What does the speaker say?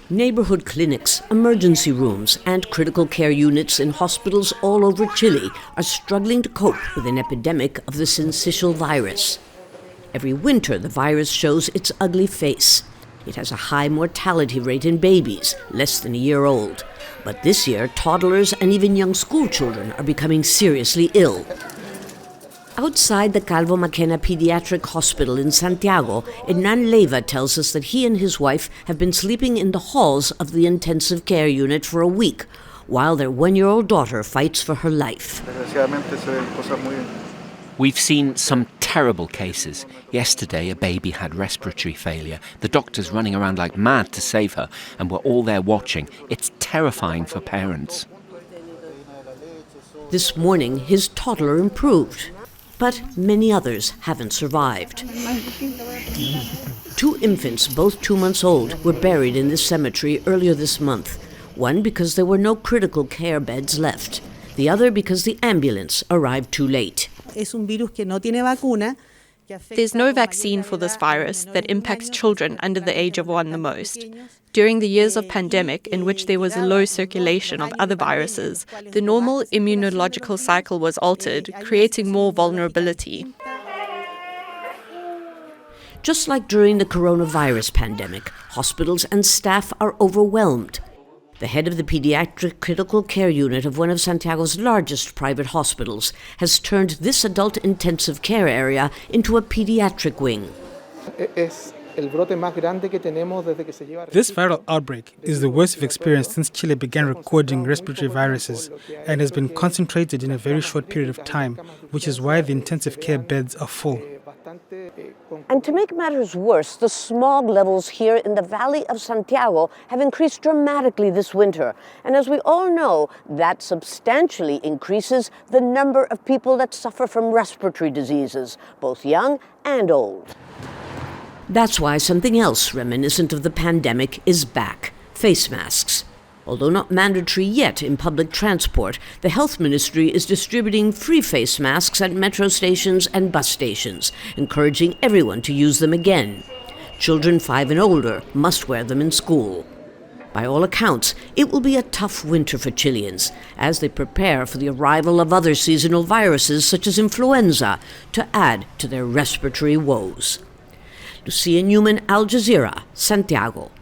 Neighborhood clinics, emergency rooms, and critical care units in hospitals all over Chile are struggling to cope with an epidemic of the Syncytial virus. Every winter, the virus shows its ugly face. It has a high mortality rate in babies, less than a year old. But this year, toddlers and even young school children are becoming seriously ill. Outside the Calvo Maquena Pediatric Hospital in Santiago, HERNAN LEIVA tells us that he and his wife have been sleeping in the halls of the intensive care unit for a week, while their one-year-old daughter fights for her life. We've seen some terrible cases. Yesterday, a baby had respiratory failure. The doctors running around like mad to save her, and we're all there watching. It's terrifying for parents. This morning, his toddler improved. But many others haven't survived. 2 infants, both 2 months old, were buried in this cemetery earlier this month. One because there were no critical care beds left. The other because the ambulance arrived too late. There's no vaccine for this virus that impacts children under the age of 1 the most. During the years of pandemic in which there was a low circulation of other viruses, the normal immunological cycle was altered, creating more vulnerability. Just like during the coronavirus pandemic, hospitals and staff are overwhelmed. The head of the pediatric critical care unit of one of Santiago's largest private hospitals has turned this adult intensive care area into a pediatric wing. This viral outbreak is the worst we've experienced since Chile began recording respiratory viruses and has been concentrated in a very short period of time, which is why the intensive care beds are full. And to make matters worse, the smog levels here in the valley of Santiago have increased dramatically this winter. And as we all know, that substantially increases the number of people that suffer from respiratory diseases, both young and old. That's why something else reminiscent of the pandemic is back: face masks. Although not mandatory yet in public transport, the Health Ministry is distributing free face masks at metro stations and bus stations, encouraging everyone to use them again. Children 5 and older must wear them in school. By all accounts, it will be a tough winter for Chileans as they prepare for the arrival of other seasonal viruses such as influenza to add to their respiratory woes. Lucia, Newman, Jazeera, Santiago.